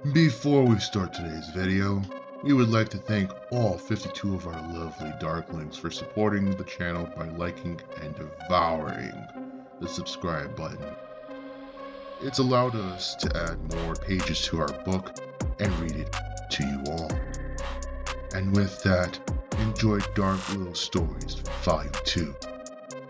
Before we start today's video, we would like to thank all 52 of our lovely Darklings for supporting the channel by liking and devouring the subscribe button. It's allowed us to add more pages to our book and read it to you all. And with that, enjoy Dark Little Stories Volume 2,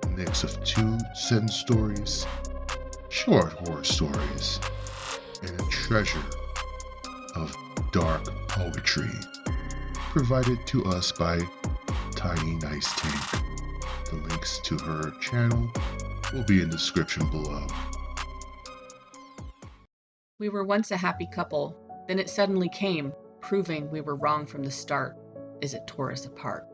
a mix of 2-sentence stories, short horror stories, and a treasure of dark poetry, provided to us by TinyNiceTank. The links to her channel will be in the description below. We were once a happy couple, then it suddenly came, proving we were wrong from the start, as it tore us apart.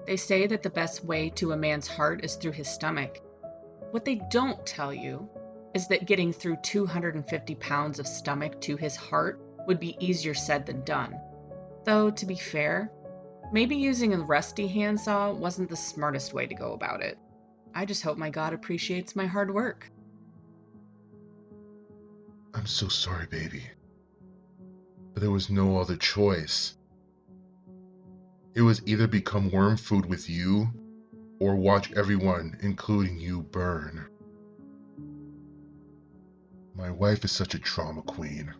They say that the best way to a man's heart is through his stomach. What they don't tell you is that getting through 250 pounds of stomach to his heart would be easier said than done. Though, to be fair, maybe using a rusty handsaw wasn't the smartest way to go about it. I just hope my God appreciates my hard work. I'm so sorry, baby. But there was no other choice. It was either become worm food with you, or watch everyone, including you, burn. My wife is such a trauma queen.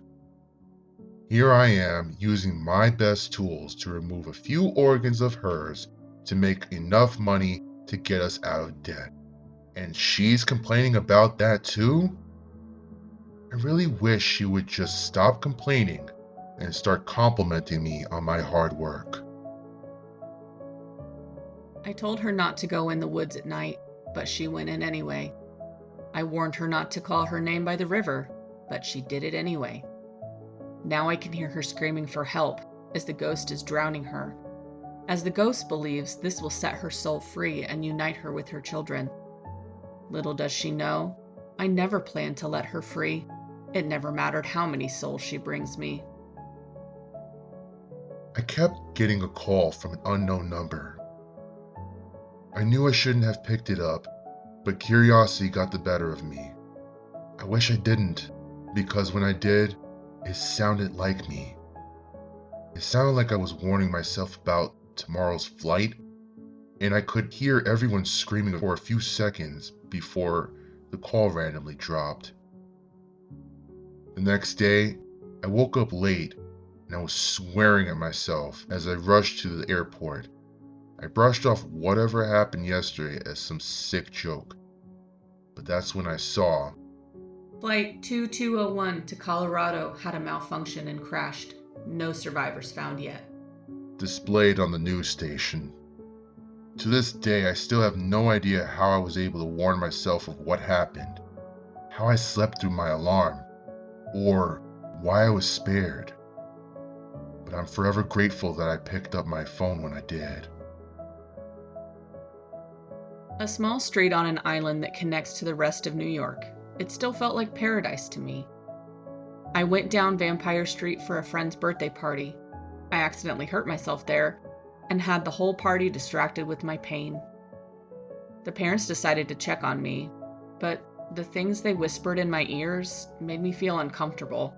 Here I am using my best tools to remove a few organs of hers to make enough money to get us out of debt. And she's complaining about that too? I really wish she would just stop complaining and start complimenting me on my hard work. I told her not to go in the woods at night, but she went in anyway. I warned her not to call her name by the river, but she did it anyway. Now I can hear her screaming for help as the ghost is drowning her. As the ghost believes this will set her soul free and unite her with her children. Little does she know, I never planned to let her free. It never mattered how many souls she brings me. I kept getting a call from an unknown number. I knew I shouldn't have picked it up, but curiosity got the better of me. I wish I didn't, because when I did, it sounded like me. It sounded like I was warning myself about tomorrow's flight, and I could hear everyone screaming for a few seconds before the call randomly dropped. The next day, I woke up late and I was swearing at myself as I rushed to the airport. I brushed off whatever happened yesterday as some sick joke. But that's when I saw Flight 2201 to Colorado had a malfunction and crashed. No survivors found yet. displayed on the news station. To this day, I still have no idea how I was able to warn myself of what happened, how I slept through my alarm, or why I was spared. But I'm forever grateful that I picked up my phone when I did. A small street on an island that connects to the rest of New York. It still felt like paradise to me. I went down Vampire Street for a friend's birthday party. I accidentally hurt myself there and had the whole party distracted with my pain. The parents decided to check on me, but the things they whispered in my ears made me feel uncomfortable.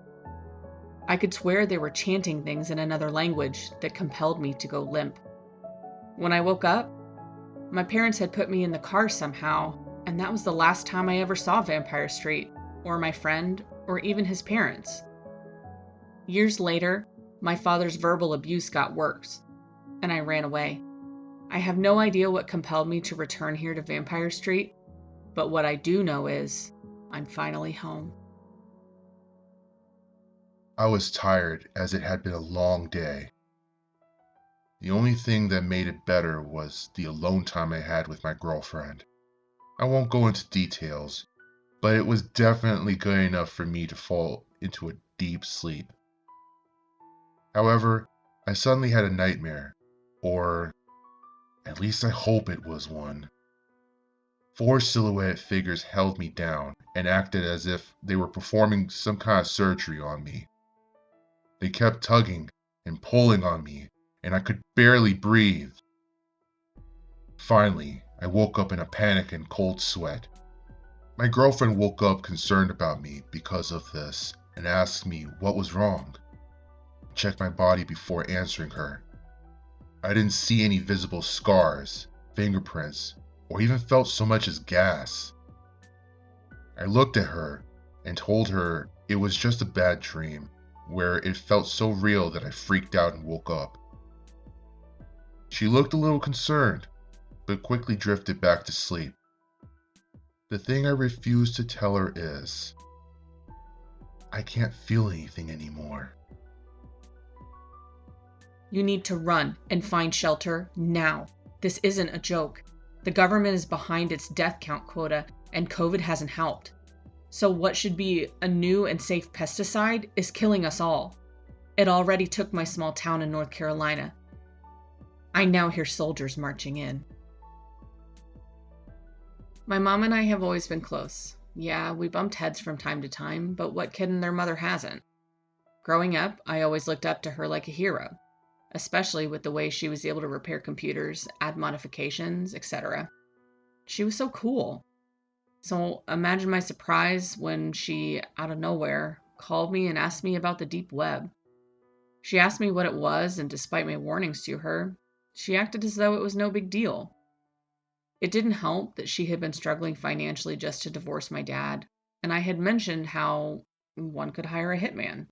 I could swear they were chanting things in another language that compelled me to go limp. When I woke up, my parents had put me in the car somehow, and that was the last time I ever saw Vampire Street, or my friend, or even his parents. Years later, my father's verbal abuse got worse, and I ran away. I have no idea what compelled me to return here to Vampire Street, but what I do know is I'm finally home. I was tired as it had been a long day. The only thing that made it better was the alone time I had with my girlfriend. I won't go into details, but it was definitely good enough for me to fall into a deep sleep. However, I suddenly had a nightmare, or at least I hope it was one. 4 silhouette figures held me down and acted as if they were performing some kind of surgery on me. They kept tugging and pulling on me, and I could barely breathe. Finally, I woke up in a panic and cold sweat. My girlfriend woke up concerned about me because of this and asked me what was wrong. I checked my body before answering her. I didn't see any visible scars, fingerprints, or even felt so much as gas. I looked at her and told her it was just a bad dream, where it felt so real that I freaked out and woke up. She looked a little concerned, but quickly drifted back to sleep. The thing I refused to tell her is, I can't feel anything anymore. You need to run and find shelter now. This isn't a joke. The government is behind its death count quota, and COVID hasn't helped. So what should be a new and safe pesticide is killing us all. It already took my small town in North Carolina. I now hear soldiers marching in. My mom and I have always been close. Yeah, we bumped heads from time to time, but what kid and their mother hasn't? Growing up, I always looked up to her like a hero, especially with the way she was able to repair computers, add modifications, etc. She was so cool. So imagine my surprise when she, out of nowhere, called me and asked me about the deep web. She asked me what it was, and despite my warnings to her, she acted as though it was no big deal. It didn't help that she had been struggling financially just to divorce my dad, and I had mentioned how one could hire a hitman.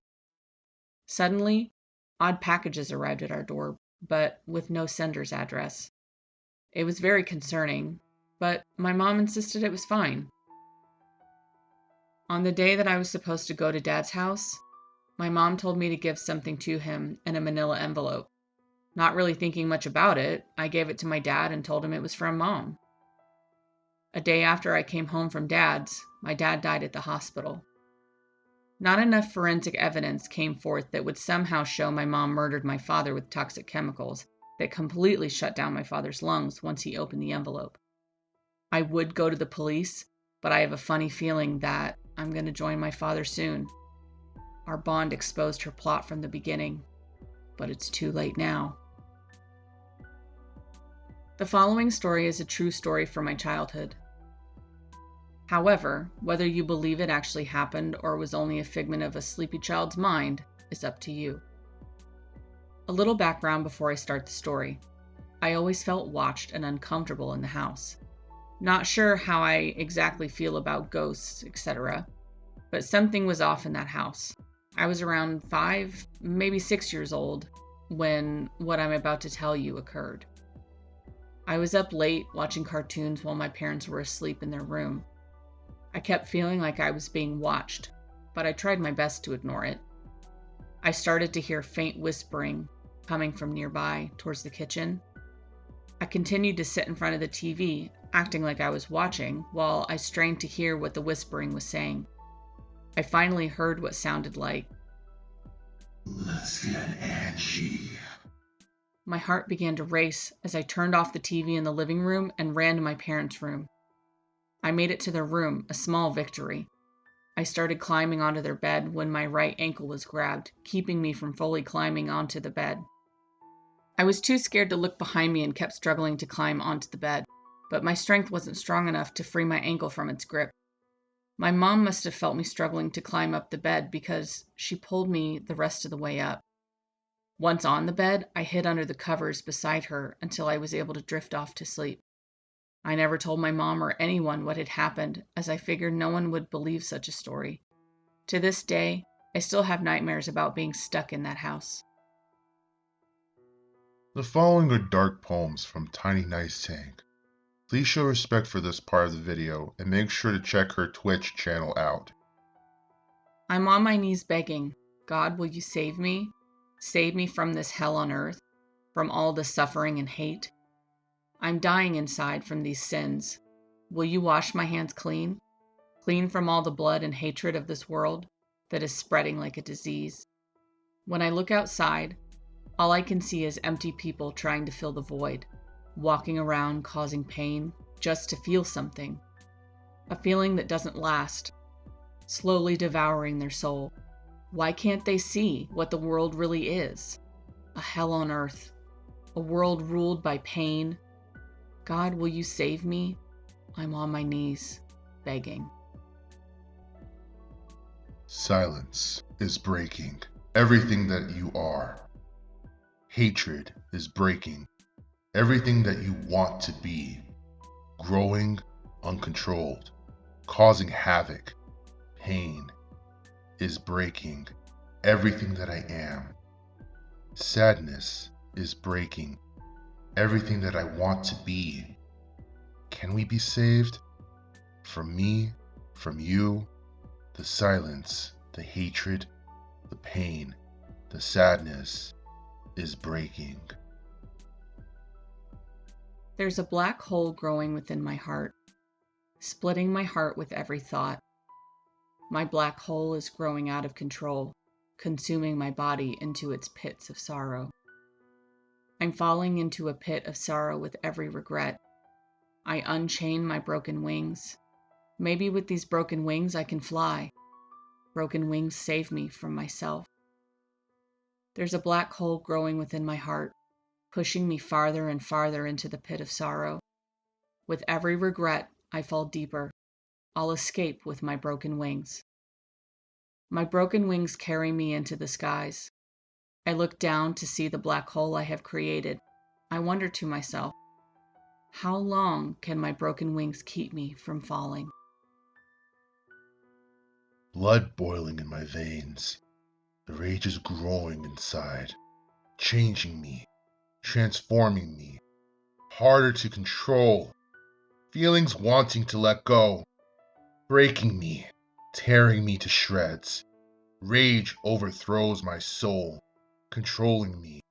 Suddenly, odd packages arrived at our door, but with no sender's address. It was very concerning, but my mom insisted it was fine. On the day that I was supposed to go to Dad's house, my mom told me to give something to him in a manila envelope. Not really thinking much about it, I gave it to my dad and told him it was from Mom. A day after I came home from Dad's, my dad died at the hospital. Not enough forensic evidence came forth that would somehow show my mom murdered my father with toxic chemicals that completely shut down my father's lungs once he opened the envelope. I would go to the police, but I have a funny feeling that I'm going to join my father soon. Our bond exposed her plot from the beginning, but it's too late now. The following story is a true story from my childhood. However, whether you believe it actually happened or was only a figment of a sleepy child's mind is up to you. A little background before I start the story. I always felt watched and uncomfortable in the house. Not sure how I exactly feel about ghosts, etc., but something was off in that house. I was around 5, maybe 6 years old when what I'm about to tell you occurred. I was up late watching cartoons while my parents were asleep in their room. I kept feeling like I was being watched, but I tried my best to ignore it. I started to hear faint whispering coming from nearby towards the kitchen. I continued to sit in front of the TV, acting like I was watching, while I strained to hear what the whispering was saying. I finally heard what sounded like, "Let's get Angie." My heart began to race as I turned off the TV in the living room and ran to my parents' room. I made it to their room, a small victory. I started climbing onto their bed when my right ankle was grabbed, keeping me from fully climbing onto the bed. I was too scared to look behind me and kept struggling to climb onto the bed, but my strength wasn't strong enough to free my ankle from its grip. My mom must have felt me struggling to climb up the bed because she pulled me the rest of the way up. Once on the bed, I hid under the covers beside her until I was able to drift off to sleep. I never told my mom or anyone what had happened, as I figured no one would believe such a story. To this day, I still have nightmares about being stuck in that house. The following are dark poems from TinyNiceTank. Please show respect for this part of the video and make sure to check her Twitch channel out. I'm on my knees begging, God, will you save me? Save me from this hell on earth, from all the suffering and hate. I'm dying inside from these sins. Will you wash my hands clean? Clean from all the blood and hatred of this world that is spreading like a disease. When I look outside, all I can see is empty people trying to fill the void, walking around causing pain just to feel something. A feeling that doesn't last, slowly devouring their soul. Why can't they see what the world really is? A hell on earth, a world ruled by pain. God, will you save me? I'm on my knees, begging. Silence is breaking everything that you are. Hatred is breaking everything that you want to be. Growing uncontrolled, causing havoc. Pain is breaking everything that I am. Sadness is breaking everything that I want to be. Can we be saved? From me, from you, the silence, the hatred, the pain, the sadness is breaking. There's a black hole growing within my heart, splitting my heart with every thought. My black hole is growing out of control, consuming my body into its pits of sorrow. I'm falling into a pit of sorrow with every regret. I unchain my broken wings. Maybe with these broken wings I can fly. Broken wings save me from myself. There's a black hole growing within my heart, pushing me farther and farther into the pit of sorrow. With every regret, I fall deeper. I'll escape with my broken wings. My broken wings carry me into the skies. I look down to see the black hole I have created. I wonder to myself, how long can my broken wings keep me from falling? Blood boiling in my veins. The rage is growing inside, changing me, transforming me, harder to control. Feelings wanting to let go, breaking me, tearing me to shreds. Rage overthrows my soul, controlling me,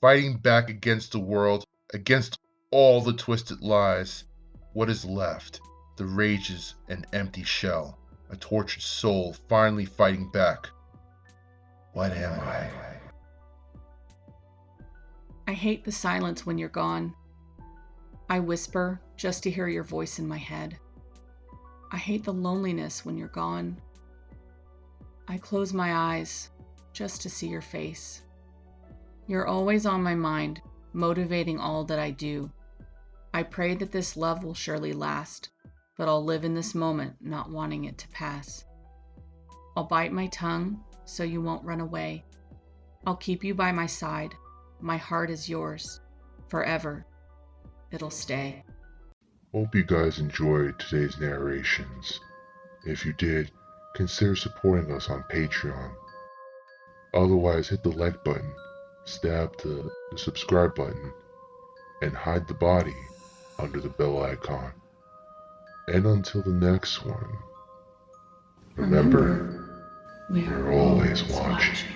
fighting back against the world, against all the twisted lies. What is left? The rage is an empty shell, a tortured soul finally fighting back. What am I? I hate the silence when you're gone. I whisper just to hear your voice in my head. I hate the loneliness when you're gone. I close my eyes just to see your face. You're always on my mind, motivating all that I do. I pray that this love will surely last, but I'll live in this moment not wanting it to pass. I'll bite my tongue so you won't run away. I'll keep you by my side. My heart is yours. Forever. It'll stay. Hope you guys enjoyed today's narrations. If you did, consider supporting us on Patreon. Otherwise, hit the like button, stab the subscribe button, and hide the body under the bell icon. And until the next one, remember, we're always watching.